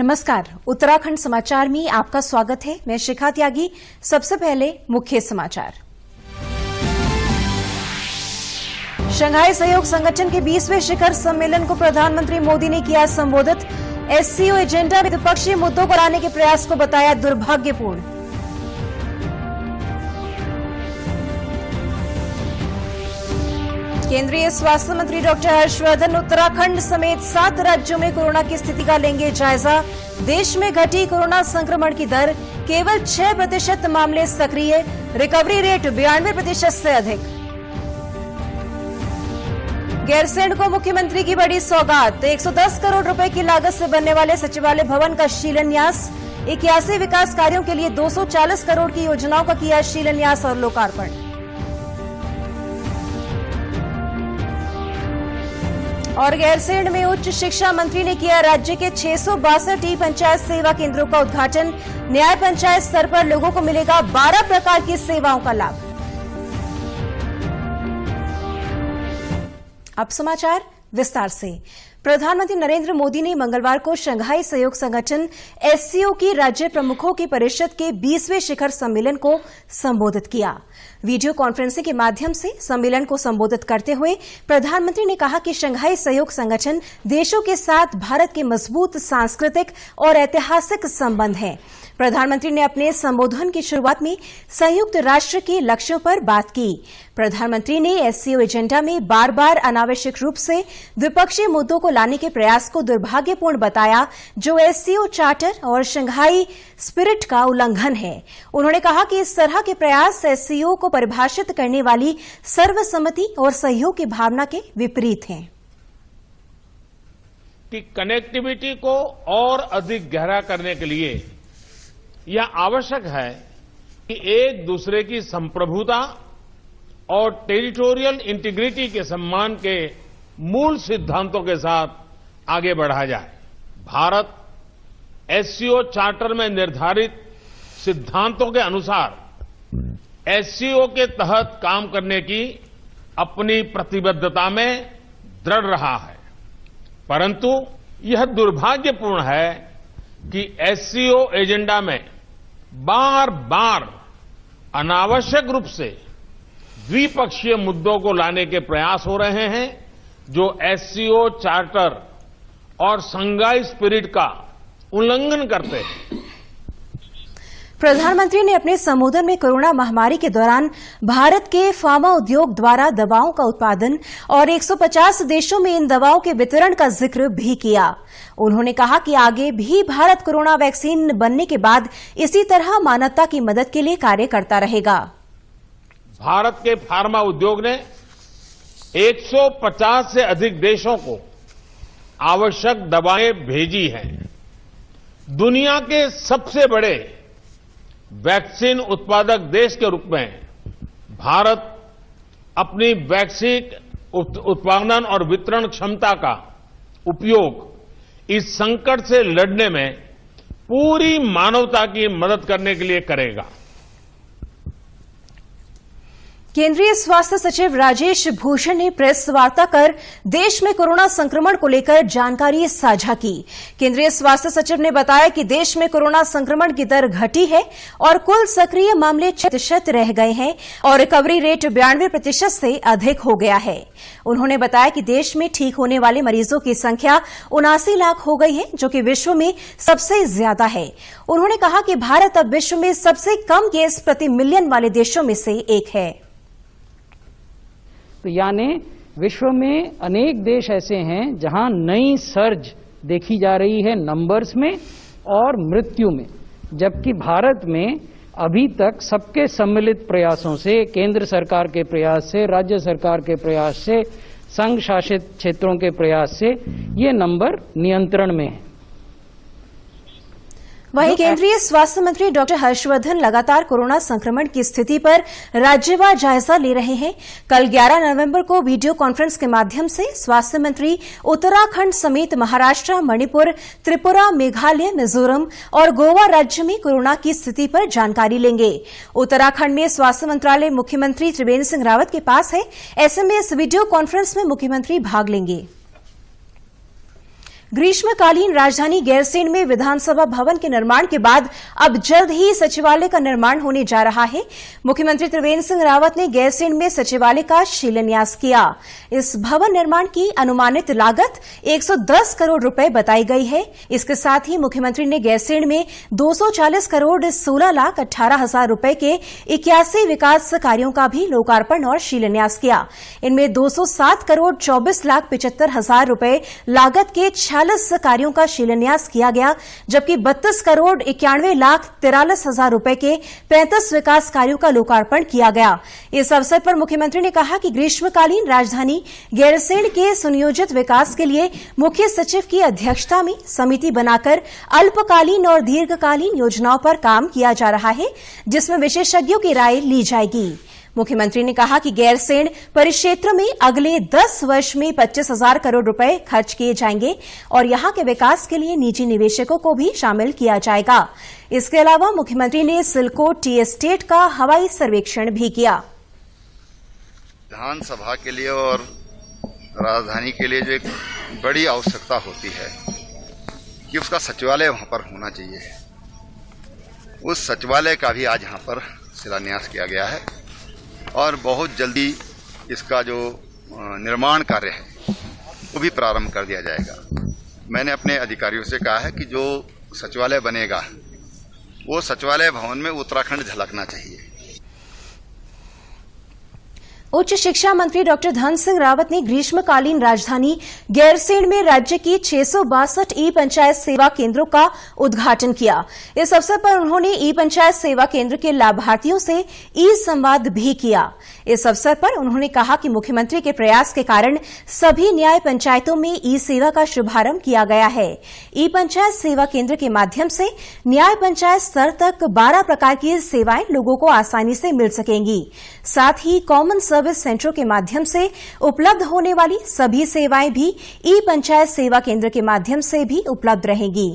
नमस्कार, उत्तराखंड समाचार में आपका स्वागत है। मैं शिखा त्यागी। सबसे पहले मुख्य समाचार। शंघाई सहयोग संगठन के 20वें शिखर सम्मेलन को प्रधानमंत्री मोदी ने किया संबोधित। एससीओ एजेंडा में द्विपक्षीय मुद्दों को लाने के प्रयास को बताया दुर्भाग्यपूर्ण। केंद्रीय स्वास्थ्य मंत्री डॉक्टर हर्षवर्धन उत्तराखंड समेत 7 राज्यों में कोरोना की स्थिति का लेंगे जायजा। देश में घटी कोरोना संक्रमण की दर, केवल 6% मामले सक्रिय, रिकवरी रेट 92% से अधिक। गैरसैंण को मुख्यमंत्री की बड़ी सौगात, 110 करोड़ रुपए की लागत से बनने वाले सचिवालय भवन का शिलान्यास। 81 विकास कार्यों के लिए 240 करोड़ की योजनाओं का किया शिलान्यास और लोकार्पण। और गैरसैंण में उच्च शिक्षा मंत्री ने किया राज्य के 662 ई पंचायत सेवा केंद्रों का उद्घाटन। न्याय पंचायत स्तर पर लोगों को मिलेगा 12 प्रकार की सेवाओं का लाभ। अब समाचार विस्तार से। प्रधानमंत्री नरेंद्र मोदी ने मंगलवार को शंघाई सहयोग संगठन एससीओ की राज्य प्रमुखों की परिषद के 20वें शिखर सम्मेलन को संबोधित किया। वीडियो कॉन्फ्रेंसिंग के माध्यम से सम्मेलन को संबोधित करते हुए प्रधानमंत्री ने कहा कि शंघाई सहयोग संगठन देशों के साथ भारत के मजबूत सांस्कृतिक और ऐतिहासिक संबंध हैं। प्रधानमंत्री ने अपने संबोधन की शुरुआत में संयुक्त राष्ट्र के लक्ष्यों पर बात की। प्रधानमंत्री ने एससीओ एजेंडा में बार बार अनावश्यक रूप से द्विपक्षीय मुद्दों को लाने के प्रयास को दुर्भाग्यपूर्ण बताया, जो एससीओ चार्टर और शंघाई स्पिरिट का उल्लंघन है। उन्होंने कहा कि इस तरह के प्रयास एससीओ को परिभाषित करने वाली सर्वसम्मति और सहयोग की भावना के विपरीत हैं। कि कनेक्टिविटी को और अधिक गहरा करने के लिए यह आवश्यक है कि एक दूसरे की संप्रभुता और टेरिटोरियल इंटीग्रिटी के सम्मान के मूल सिद्धांतों के साथ आगे बढ़ा जाए। भारत एससीओ चार्टर में निर्धारित सिद्धांतों के अनुसार एससीओ के तहत काम करने की अपनी प्रतिबद्धता में दृढ़ रहा है, परंतु यह दुर्भाग्यपूर्ण है कि एससीओ एजेंडा में बार बार अनावश्यक रूप से द्विपक्षीय मुद्दों को लाने के प्रयास हो रहे हैं, जो एससीओ चार्टर और शंघाई स्पिरिट का उल्लंघन करते हैं। प्रधानमंत्री ने अपने संबोधन में कोरोना महामारी के दौरान भारत के फार्मा उद्योग द्वारा दवाओं का उत्पादन और 150 देशों में इन दवाओं के वितरण का जिक्र भी किया। उन्होंने कहा कि आगे भी भारत कोरोना वैक्सीन बनने के बाद इसी तरह मानवता की मदद के लिए कार्य करता रहेगा। भारत के फार्मा उद्योग ने 150 से अधिक देशों को आवश्यक दवाएं भेजी हैं। दुनिया के सबसे बड़े वैक्सीन उत्पादक देश के रूप में भारत अपनी वैक्सीन उत्पादन और वितरण क्षमता का उपयोग इस संकट से लड़ने में पूरी मानवता की मदद करने के लिए करेगा। केंद्रीय स्वास्थ्य सचिव राजेश भूषण ने प्रेस वार्ता कर देश में कोरोना संक्रमण को लेकर जानकारी साझा की। केंद्रीय स्वास्थ्य सचिव ने बताया कि देश में कोरोना संक्रमण की दर घटी है और कुल सक्रिय मामले 6% रह गए हैं और रिकवरी रेट 92% से अधिक हो गया है। उन्होंने बताया कि देश में ठीक होने वाले मरीजों की संख्या 79 लाख हो गई है, जो कि विश्व में सबसे ज्यादा है। उन्होंने कहा कि भारत अब विश्व में सबसे कम केस प्रति मिलियन वाले देशों में से एक है। तो यानी विश्व में अनेक देश ऐसे हैं जहां नई सर्ज देखी जा रही है नंबर्स में और मृत्यु में, जबकि भारत में अभी तक सबके सम्मिलित प्रयासों से, केंद्र सरकार के प्रयास से, राज्य सरकार के प्रयास से, संघ शासित क्षेत्रों के प्रयास से ये नंबर नियंत्रण में है। वहीं केंद्रीय स्वास्थ्य मंत्री डॉक्टर हर्षवर्धन लगातार कोरोना संक्रमण की स्थिति पर राज्यवार जायजा ले रहे हैं। कल 11 नवंबर को वीडियो कॉन्फ्रेंस के माध्यम से स्वास्थ्य मंत्री उत्तराखंड समेत महाराष्ट्र, मणिपुर, त्रिपुरा, मेघालय, मिजोरम और गोवा राज्य में कोरोना की स्थिति पर जानकारी लेंगे। उत्तराखंड में स्वास्थ्य मंत्रालय मुख्यमंत्री त्रिवेंद्र सिंह रावत के पास है। ऐसे में इस वीडियो कॉन्फ्रेंस में मुख्यमंत्री भाग लेंगे। ग्रीष्मकालीन राजधानी गैरसैंण में विधानसभा भवन के निर्माण के बाद अब जल्द ही सचिवालय का निर्माण होने जा रहा है। मुख्यमंत्री त्रिवेंद्र सिंह रावत ने गैरसैंण में सचिवालय का शिलान्यास किया। इस भवन निर्माण की अनुमानित लागत 110 करोड़ रुपए बताई गई है। इसके साथ ही मुख्यमंत्री ने गैरसैंण में 240 करोड़ 16,18,000 रुपए के 81 विकास कार्यों का भी लोकार्पण और शिलान्यास किया। इनमें 207 करोड़ 24,75,000 रुपए लागत के 46 कार्यों का शिलान्यास किया गया, जबकि 32 करोड़ 91,43,000 रुपए के 35 विकास कार्यों का लोकार्पण किया गया। इस अवसर पर मुख्यमंत्री ने कहा कि ग्रीष्मकालीन राजधानी गैरसैंण के सुनियोजित विकास के लिए मुख्य सचिव की अध्यक्षता में समिति बनाकर अल्पकालीन और दीर्घकालीन योजनाओं पर काम किया जा रहा है, जिसमें विशेषज्ञों की राय ली जाएगी। मुख्यमंत्री ने कहा कि गैरसैंण परिक्षेत्र में अगले 10 वर्ष में 25,000 करोड़ रुपए खर्च किए जाएंगे और यहां के विकास के लिए निजी निवेशकों को भी शामिल किया जाएगा। इसके अलावा मुख्यमंत्री ने सिलकोट टी एस्टेट का हवाई सर्वेक्षण भी किया। विधानसभा के लिए और राजधानी के लिए जो एक बड़ी आवश्यकता होती है कि उसका सचिवालय वहां पर होना चाहिए, उस सचिवालय का भी आज यहां पर शिलान्यास किया गया है और बहुत जल्दी इसका जो निर्माण कार्य है वो भी प्रारंभ कर दिया जाएगा। मैंने अपने अधिकारियों से कहा है कि जो सचिवालय बनेगा वो सचिवालय भवन में उत्तराखंड झलकना चाहिए। उच्च शिक्षा मंत्री डॉक्टर धन सिंह रावत ने ग्रीष्मकालीन राजधानी गैरसैंण में राज्य की 662 ई पंचायत सेवा केंद्रों का उद्घाटन किया। इस अवसर पर उन्होंने ई पंचायत सेवा केंद्र के लाभार्थियों से ई संवाद भी किया। इस अवसर पर उन्होंने कहा कि मुख्यमंत्री के प्रयास के कारण सभी न्याय पंचायतों में ई सेवा का शुभारंभ किया गया है। ई पंचायत सेवा केंद्र के माध्यम से न्याय पंचायत स्तर तक 12 प्रकार की सेवाएं लोगों को आसानी से मिल सकेंगी। साथ ही कॉमन सर्विस सेंटरों के माध्यम से उपलब्ध होने वाली सभी सेवाएं भी ई पंचायत सेवा केंद्र के माध्यम से भी उपलब्ध रहेंगी।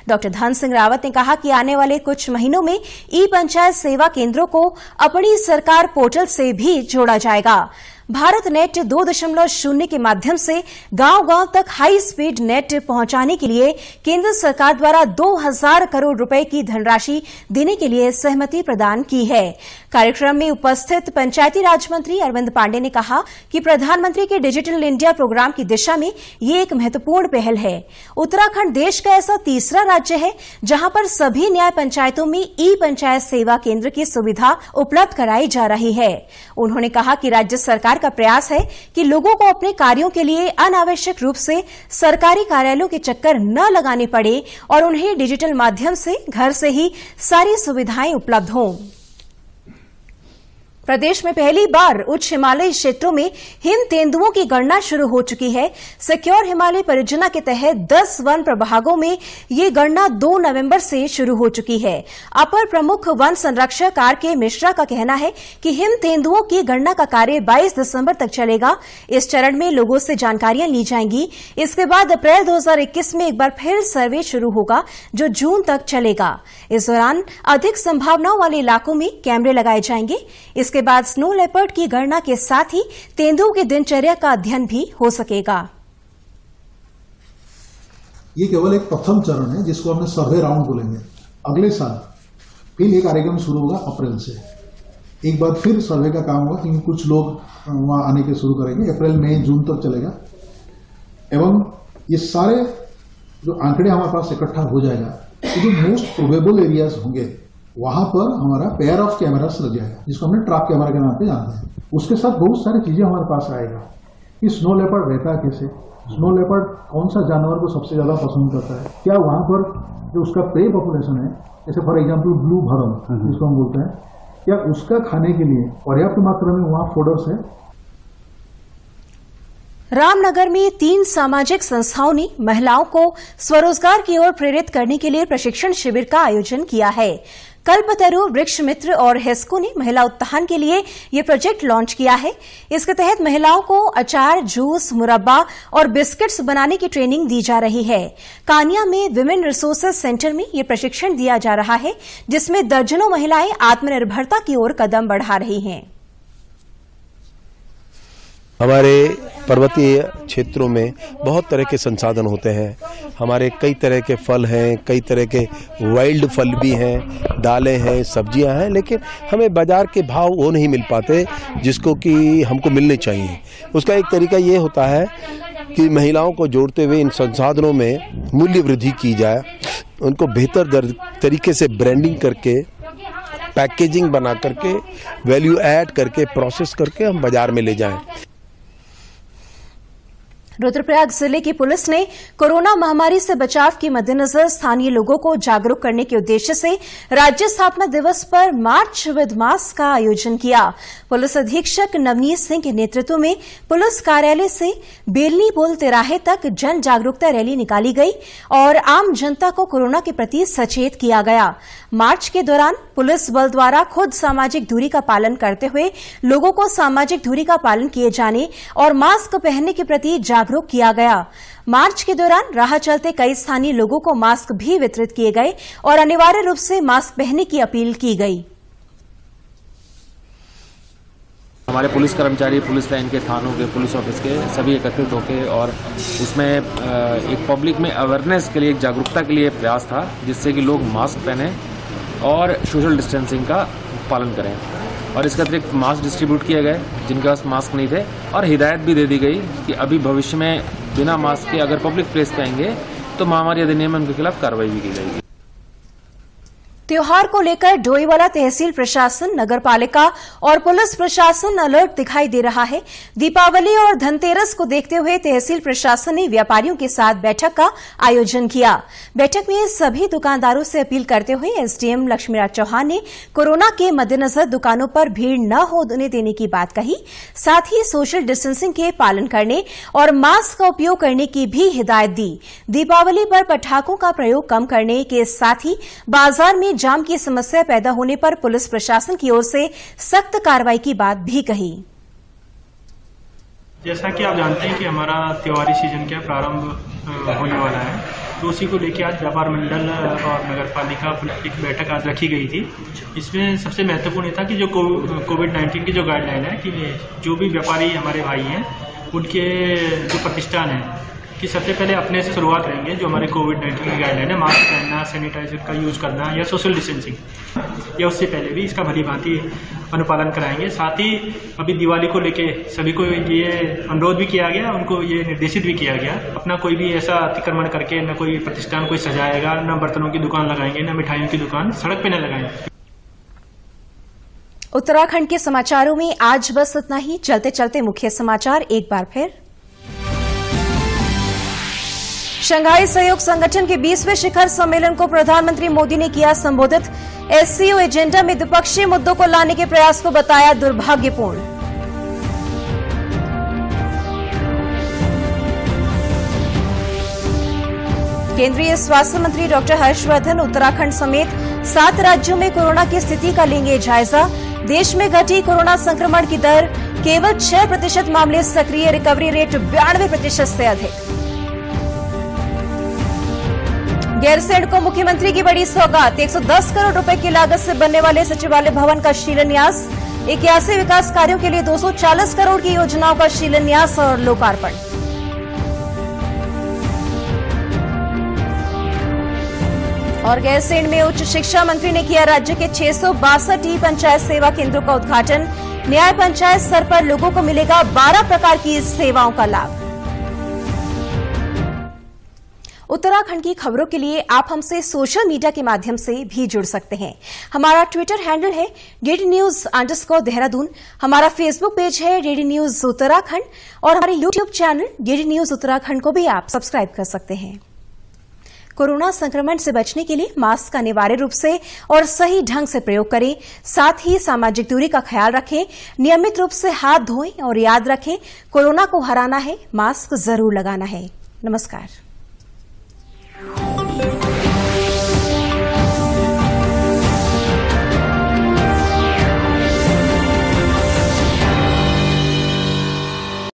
डॉक्टर धन सिंह रावत ने कहा कि आने वाले कुछ महीनों में ई पंचायत सेवा केंद्रों को अपनी सरकार पोर्टल से भी जोड़ा जाएगा। भारत नेट 2.0 के माध्यम से गांव-गांव तक हाई स्पीड नेट पहुंचाने के लिए केंद्र सरकार द्वारा 2,000 करोड़ रुपए की धनराशि देने के लिए सहमति प्रदान की है। कार्यक्रम में उपस्थित पंचायती राज मंत्री अरविंद पांडे ने कहा कि प्रधानमंत्री के डिजिटल इंडिया प्रोग्राम की दिशा में ये एक महत्वपूर्ण पहल है। उत्तराखंड देश का ऐसा तीसरा राज्य है जहां पर सभी न्याय पंचायतों में ई पंचायत सेवा केंद्र की सुविधा उपलब्ध कराई जा रही है। उन्होंने कहा कि राज्य सरकार का प्रयास है कि लोगों को अपने कार्यों के लिए अनावश्यक रूप से सरकारी कार्यालयों के चक्कर न लगाने पड़े और उन्हें डिजिटल माध्यम से घर से ही सारी सुविधाएं उपलब्ध हों। प्रदेश में पहली बार उच्च हिमालयी क्षेत्रों में हिम तेंदुओं की गणना शुरू हो चुकी है। सिक्योर हिमालय परियोजना के तहत 10 वन प्रभागों में ये गणना 2 नवंबर से शुरू हो चुकी है। अपर प्रमुख वन संरक्षक आर.के. मिश्रा का कहना है कि हिम तेंदुओं की गणना का कार्य 22 दिसंबर तक चलेगा। इस चरण में लोगों से जानकारियां ली जाएंगी। इसके बाद अप्रैल 2021 में एक बार फिर सर्वे शुरू होगा, जो जून तक चलेगा। इस दौरान अधिक संभावनाओं वाले इलाकों में कैमरे लगाए जाएंगे। इसके बाद स्नो लेपर्ड की गणना के साथ ही तेंदुओं की दिनचर्या का अध्ययन भी हो सकेगा। ये केवल एक प्रथम चरण है जिसको हमने सर्वे राउंड बोलेंगे। अगले साल फिर ये कार्यक्रम शुरू होगा अप्रैल से। एक बार फिर सर्वे का काम होगा क्योंकि कुछ लोग वहां आने के शुरू करेंगे। अप्रैल मई जून तक चलेगा एवं ये सारे जो आंकड़े हमारे पास इकट्ठा हो जाएगा, तो जो मोस्ट प्रोबेबल एरियाज होंगे वहां पर हमारा पेयर ऑफ कैमरास लग जाएगा, जिसको हमने ट्रैप कैमरा के नाम पे जानते हैं। उसके साथ बहुत सारी चीजें हमारे पास आएगा कि स्नो लेपर्ड रहता है कैसे, स्नो लेपर्ड कौन सा जानवर को सबसे ज्यादा पसंद करता है, क्या वहां पर जो उसका प्रे पॉपुलेशन है, जैसे फॉर एग्जाम्पल ब्लू भरम जिसको हम बोलते हैं, क्या उसका खाने के लिए पर्याप्त मात्रा में वहां फोडर्स है। रामनगर में 3 सामाजिक संस्थाओं ने महिलाओं को स्वरोजगार की ओर प्रेरित करने के लिए प्रशिक्षण शिविर का आयोजन किया है। कल्पतरु, वृक्ष मित्र और हेस्को ने महिला उत्थान के लिए ये प्रोजेक्ट लॉन्च किया है। इसके तहत महिलाओं को अचार, जूस, मुरब्बा और बिस्किट्स बनाने की ट्रेनिंग दी जा रही है। कानिया में विमेन रिसोर्सेज सेंटर में ये प्रशिक्षण दिया जा रहा है, जिसमें दर्जनों महिलाएं आत्मनिर्भरता की ओर कदम बढ़ा रही हैं। हमारे पर्वतीय क्षेत्रों में बहुत तरह के संसाधन होते हैं। हमारे कई तरह के फल हैं, कई तरह के वाइल्ड फल भी हैं, दालें हैं, सब्जियां हैं, लेकिन हमें बाजार के भाव वो नहीं मिल पाते जिसको कि हमको मिलने चाहिए। उसका एक तरीका ये होता है कि महिलाओं को जोड़ते हुए इन संसाधनों में मूल्य वृद्धि की जाए, उनको बेहतर तरीके से ब्रांडिंग करके, पैकेजिंग बना करके, वैल्यू ऐड करके, प्रोसेस करके हम बाजार में ले जाएं। रुद्रप्रयाग जिले की पुलिस ने कोरोना महामारी से बचाव के मद्देनजर स्थानीय लोगों को जागरूक करने के उद्देश्य से राज्य स्थापना दिवस पर मार्च विद मास्क का आयोजन किया। पुलिस अधीक्षक नवनीत सिंह के नेतृत्व में पुलिस कार्यालय से बेलनी पुल तिराहे तक जन जागरूकता रैली निकाली गई और आम जनता को कोरोना के प्रति सचेत किया गया। मार्च के दौरान पुलिस बल द्वारा खुद सामाजिक दूरी का पालन करते हुए लोगों को सामाजिक दूरी का पालन किए जाने और मास्क पहनने के प्रति जागरूक किया गया। मार्च के दौरान राह चलते कई स्थानीय लोगों को मास्क भी वितरित किए गए और अनिवार्य रूप से मास्क पहनने की अपील की गई। हमारे पुलिस कर्मचारी पुलिस लाइन के थानों के पुलिस ऑफिस के सभी एकत्रित होकर और उसमें एक पब्लिक में अवेयरनेस के लिए, एक जागरूकता के लिए प्रयास था, जिससे कि लोग मास्क पहने और सोशल डिस्टेंसिंग का पालन करें। और इसके अतिरिक्त मास्क डिस्ट्रीब्यूट किए गए जिनके पास मास्क नहीं थे, और हिदायत भी दे दी गई कि अभी भविष्य में बिना मास्क के अगर पब्लिक प्लेस पे आएंगे तो महामारी अधिनियम में उनके खिलाफ कार्रवाई भी की जाएगी। त्योहार को लेकर डोईवाला तहसील प्रशासन, नगरपालिका और पुलिस प्रशासन अलर्ट दिखाई दे रहा है। दीपावली और धनतेरस को देखते हुए तहसील प्रशासन ने व्यापारियों के साथ बैठक का आयोजन किया। बैठक में सभी दुकानदारों से अपील करते हुए एसडीएम लक्ष्मीराज चौहान ने कोरोना के मद्देनजर दुकानों पर भीड़ न होने देने की बात कही। साथ ही सोशल डिस्टेंसिंग के पालन करने और मास्क का उपयोग करने की भी हिदायत दी। दीपावली पर पटाखों का प्रयोग कम करने के साथ ही बाजार में जाम की समस्या पैदा होने पर पुलिस प्रशासन की ओर से सख्त कार्रवाई की बात भी कही। जैसा कि आप जानते हैं कि हमारा त्योहारी सीजन का प्रारंभ होने वाला है, तो उसी को लेकर आज व्यापार मंडल और नगरपालिका एक बैठक आज रखी गई थी। इसमें सबसे महत्वपूर्ण ये था कि जो कोविड-19 की जो गाइडलाइन है कि जो भी व्यापारी हमारे भाई हैं उनके जो प्रतिष्ठान है कि सबसे पहले अपने से शुरुआत करेंगे। जो हमारे कोविड-19 की गाइडलाइन है, मास्क पहनना, सैनिटाइजर का यूज करना या सोशल डिस्टेंसिंग, या उससे पहले भी इसका भली भांति अनुपालन कराएंगे। साथ ही अभी दिवाली को लेके सभी को ये अनुरोध भी किया गया, उनको ये निर्देशित भी किया गया, अपना कोई भी ऐसा अतिक्रमण करके न कोई प्रतिष्ठान कोई सजाएगा, न बर्तनों की दुकान लगाएंगे, न मिठाइयों की दुकान सड़क पे न लगाएंगे। उत्तराखंड के समाचारों में आज बस इतना ही। चलते चलते मुख्य समाचार एक बार फिर। शंघाई सहयोग संगठन के 20वें शिखर सम्मेलन को प्रधानमंत्री मोदी ने किया संबोधित। एससीओ एजेंडा में द्विपक्षीय मुद्दों को लाने के प्रयास को बताया दुर्भाग्यपूर्ण। केंद्रीय स्वास्थ्य मंत्री डॉक्टर हर्षवर्धन उत्तराखंड समेत 7 राज्यों में कोरोना की स्थिति का लेंगे जायजा। देश में घटी कोरोना संक्रमण की दर, केवल 6% मामले सक्रिय, रिकवरी रेट 92% से अधिक। गैरसैंण को मुख्यमंत्री की बड़ी सौगात, 110 करोड़ रुपए की लागत से बनने वाले सचिवालय भवन का शिलान्यास। 81 विकास कार्यों के लिए 240 करोड़ की योजनाओं का शिलान्यास और लोकार्पण। और गैरसैंण में उच्च शिक्षा मंत्री ने किया राज्य के 662 ई पंचायत सेवा केंद्रों का उद्घाटन। न्याय पंचायत स्तर पर लोगों को मिलेगा 12 प्रकार की सेवाओं का लाभ। उत्तराखंड की खबरों के लिए आप हमसे सोशल मीडिया के माध्यम से भी जुड़ सकते हैं। हमारा ट्विटर हैंडल है DD News_देहरादून। हमारा फेसबुक पेज है DD News उत्तराखंड और हमारे YouTube channel DD News Uttarakhand को भी आप सब्सक्राइब कर सकते हैं। कोरोना संक्रमण से बचने के लिए मास्क का अनिवार्य रूप से और सही ढंग से प्रयोग करें। साथ ही सामाजिक दूरी का ख्याल रखें, नियमित रूप से हाथ धोएं और याद रखें, कोरोना को हराना है, मास्क जरूर लगाना है। नमस्कार।